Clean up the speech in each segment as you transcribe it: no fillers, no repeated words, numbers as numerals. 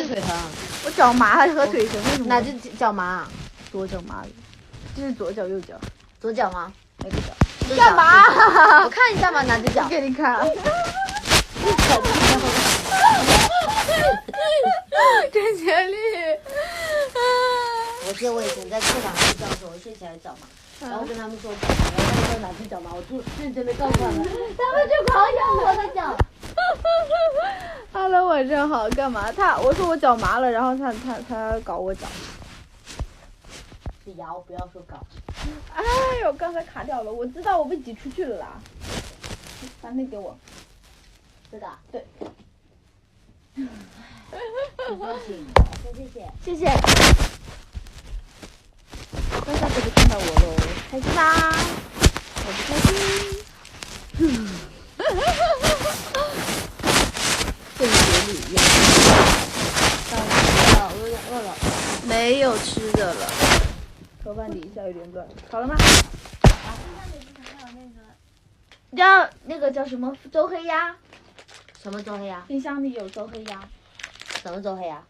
腿疼。我脚麻还是和腿疼？为什么？哪只脚麻啊？左脚麻，这是左脚右脚，左脚吗？哪个脚？你干嘛？我看一下嘛，哪只脚？给你看。郑贤丽。我记得我以前在课堂睡觉的时候，我睡起来脚麻，然后跟他们说脚麻，然后他们说哪只脚麻，我就认真的告诉他们，他们就狂咬我的脚。Hello， 晚上好，干嘛？我说我脚麻了，然后他搞我脚。是摇，不要说搞。哎呦，刚才卡掉了，我知道我被挤出去了啦。把那给我。是的。对。很高兴，谢谢。谢谢。那下次就看到我喽，开心啦！我不开心。跟节日一样。我有点饿了。没有吃的了。头发底下有点乱，好了吗？那个叫什么周黑鸭？什么周黑鸭？冰箱里有周黑鸭。什么周黑鸭？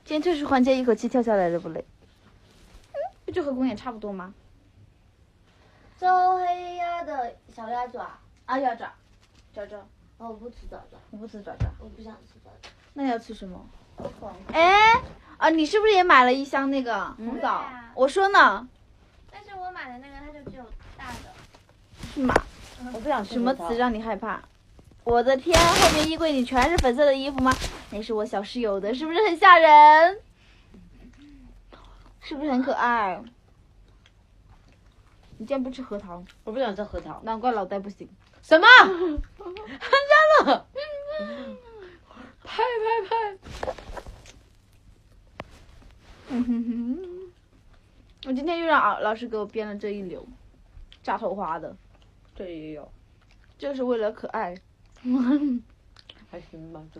今天特殊环节一口气跳下来了，不累。不就和公演差不多吗？周黑鸭的小鸭爪。啊，鸭爪，爪。哦，我不吃爪爪。你不吃爪？我不想吃爪爪。那要吃什么？哎，啊，你是不是也买了一箱那个红枣？我说呢。但是我买的那个它就只有大的。是吗？我不想吃。什么词让你害怕？我的天，后面衣柜里全是粉色的衣服吗？那是我小室友的，是不是很吓人？是不是很可爱？你竟然不吃核桃？我不想吃核桃。难怪脑袋不行。什么？寒假了。拍。我今天又让老师给我编了这一绺，扎头花的。这也有。就是为了可爱。还行吧，这。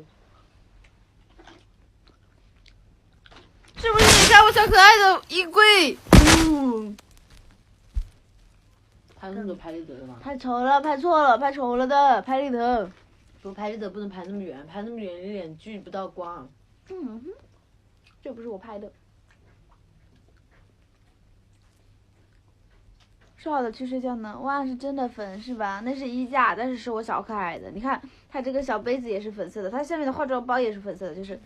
是不是你看我小可爱的衣柜？拍那么多拍立得的吗？拍丑了，拍错了，拍丑了的拍立得。不拍立得不能拍那么远，拍那么远你脸聚不到光。这不是我拍的。说好的去睡觉呢？哇，是真的粉是吧？那是衣架，但是我小可爱的。你看，它这个小杯子也是粉色的，它下面的化妆包也是粉色的，就是。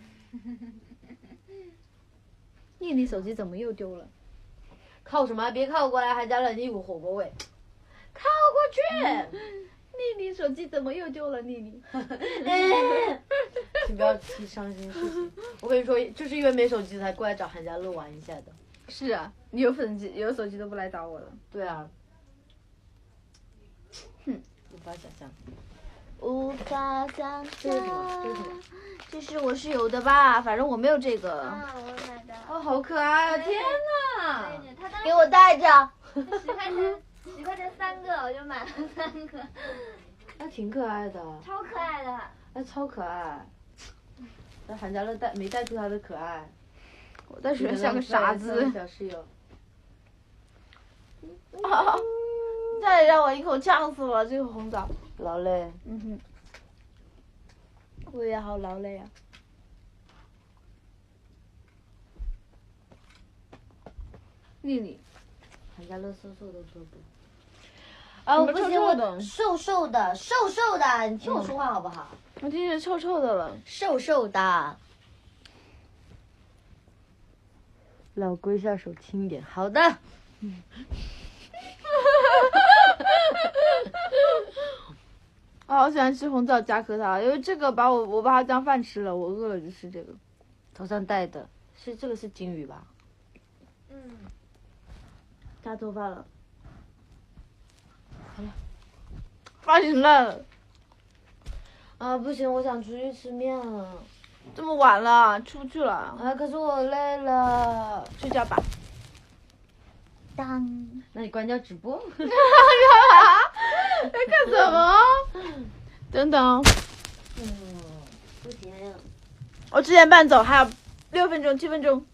丽丽手机怎么又丢了？靠什么？别靠过来，还加了一股火锅味。靠过去！丽丽手机怎么又丢了？丽丽。请不要提伤心事情。我跟你说，就是因为没手机才过来找韩家乐玩一下的。是啊，你有手机都不来找我了。对啊。无法想象。无法想象。这是什么？这是我室友的吧？反正我没有这个。我买的。哦，好可爱啊！天哪！给我带着。 10块钱3个，我就买了3个。那挺可爱的。超可爱的。那超可爱。那韩家乐没带出他的可爱。我在学像个傻子。小室友。再让我一口呛死了，这个红枣。劳累。我也好劳累啊。丽丽。韩家乐瘦瘦的胳膊。我不行，我瘦瘦的，你听我说话好不好？我听着臭臭的了。瘦瘦的。老龟下手轻点，好的。我好喜欢吃红枣加核桃，因为这个我把它当饭吃了，我饿了就吃这个。头上戴的这个是金鱼吧？扎头发了。好了。发型烂了。啊，不行，我想出去吃面了。这么晚了，出去了。啊，可是我累了。睡觉吧。当。那你关掉直播。在干什么？等等。不行。我7点半走，还有6分钟、7分钟。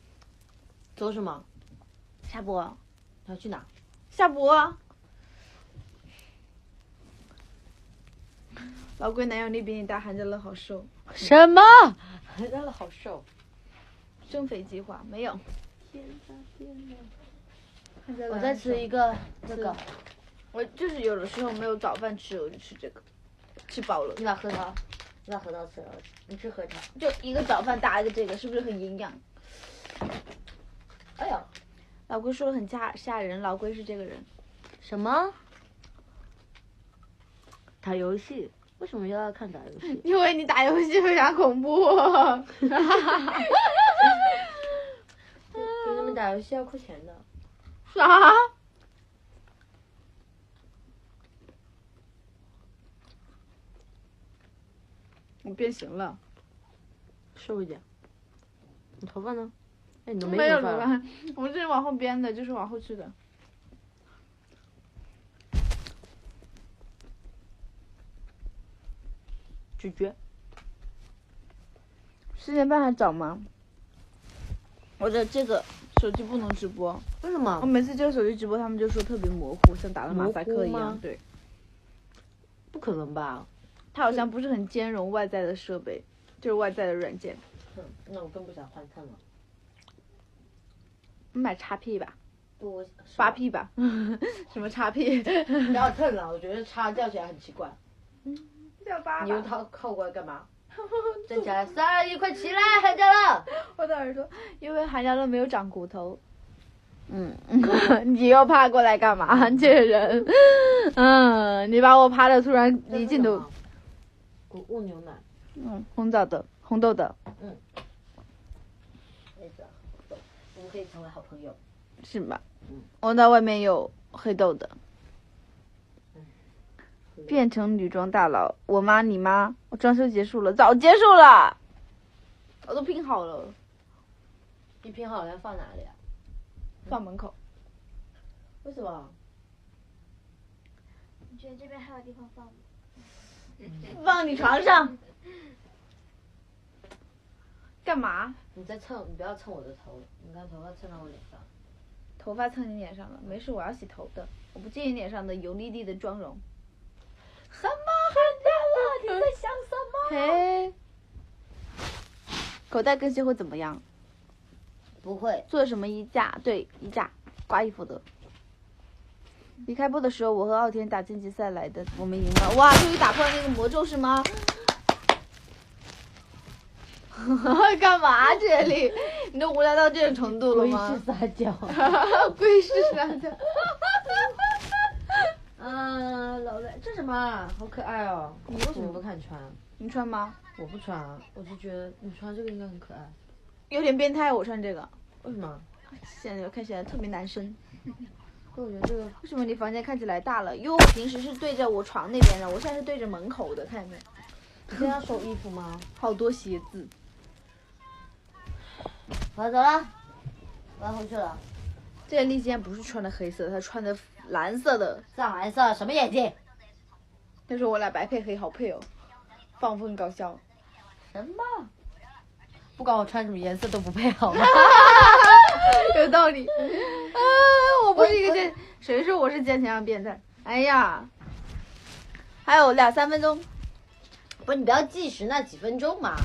走什么？下播。要去哪？下播。老龟男友力比你大，韩家乐好瘦。什么？韩家乐好瘦。增肥计划没有。天哪天哪！还在我再吃一个这个，我就是有的时候没有早饭吃，我就吃这个，吃饱了你把核桃，你把核桃吃了，你吃核桃。就一个早饭搭一个这个，是不是很营养？哎呀，老龟说的很吓人，老龟是这个人。什么？打游戏？为什么要看打游戏？因为你打游戏非常恐怖。给你们打游戏要扣钱的。啥？我变形了，瘦一点。你头发呢？哎，你都没有头发了。头发，我这是往后编的，就是往后去的。咀嚼。10点半还早吗？我的这个手机不能直播，为什么我？每次这个手机直播，他们就说特别模糊，像打了马赛克一样。模糊吗对，不可能吧？它好像不是很兼容外在的设备，就是外在的软件。那我更不想换蹭了。你买 XP 吧不，我，8P 吧，什么 XP？不要蹭了，我觉得叉叫起来很奇怪。叫8你用它靠过来干嘛？站起来，3、2、1，快起来，寒假了。我的耳朵，因为寒假了没有长骨头。你又趴过来干嘛？贱人！你把我趴的突然离镜头。谷物牛奶。红枣的，红豆的。我们可以成为好朋友。是吧？我那外面有黑豆的。变成女装大佬，我妈你妈，我装修结束了，早结束了，我都拼好了，你拼好了要放哪里啊？放门口。为什么？你觉得这边还有地方放吗？放你床上。干嘛？你不要蹭我的头，你看头发蹭到我脸上。头发蹭你脸上了，没事，我要洗头的，我不介意脸上的油腻腻的妆容。什么寒假了？你在想什么？嘿，口袋更新会怎么样？不会。做什么衣架？对，衣架，挂衣服的。离开播的时候，我和傲天打晋级赛来的，我们赢了。哇，终于打破了那个魔咒是吗？干嘛这里？你都无聊到这种程度了吗？鬼是撒娇。鬼是撒娇。老赖，这什么啊？好可爱哦！你为什么不敢穿？你穿吗？我不穿，我就觉得你穿这个应该很可爱。有点变态，我穿这个。为什么？现在看起来特别男生。我觉得这个为什么你房间看起来大了？因为我平时是对着我床那边的，我现在是对着门口的，看见没？你现在要收衣服吗？好多鞋子。我要走了，我要回去了。这件丽今天不是穿的黑色，她穿的蓝色的。上蓝色什么眼睛？他说我俩白配黑，好配哦，放风搞笑。什么？不管我穿什么颜色都不配好吗？有道理。我不是一个坚，谁说我是坚强变态？哎呀，还有2-3分钟。不是你不要计时那几分钟嘛。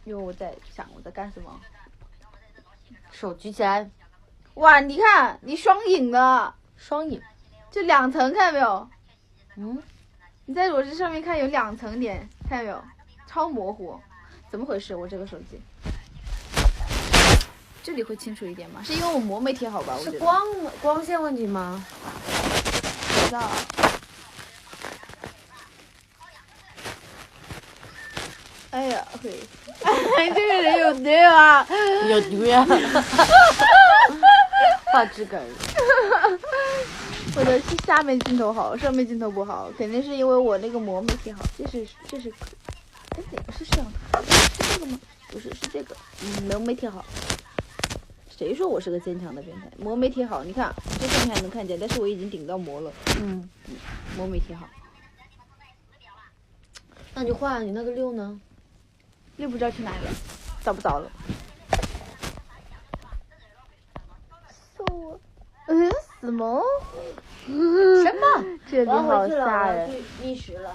因为我在想我在干什么。手举起来。哇，你看你双影的。双影。就2层，看到没有？你在我这上面看有2层点，看到没有？超模糊，怎么回事？我这个手机，这里会清楚一点吗？是因为我膜没贴好吧？我觉得是光线问题吗？不知道。哎呀，嘿，这个人有毒啊！有毒呀！画质感人。我的是下面镜头好，上面镜头不好，肯定是因为我那个膜没贴好。这是，哎，哪个是摄像头？是这个吗？不是，是这个。膜没贴好。谁说我是个坚强的变态？膜没贴好，你看这上面还能看见，但是我已经顶到膜了。膜没贴好。那你就换你那个6呢？6不知道去哪里了，找不着了。什么？什么？这里好吓人。我要回去了，我要去觅食了。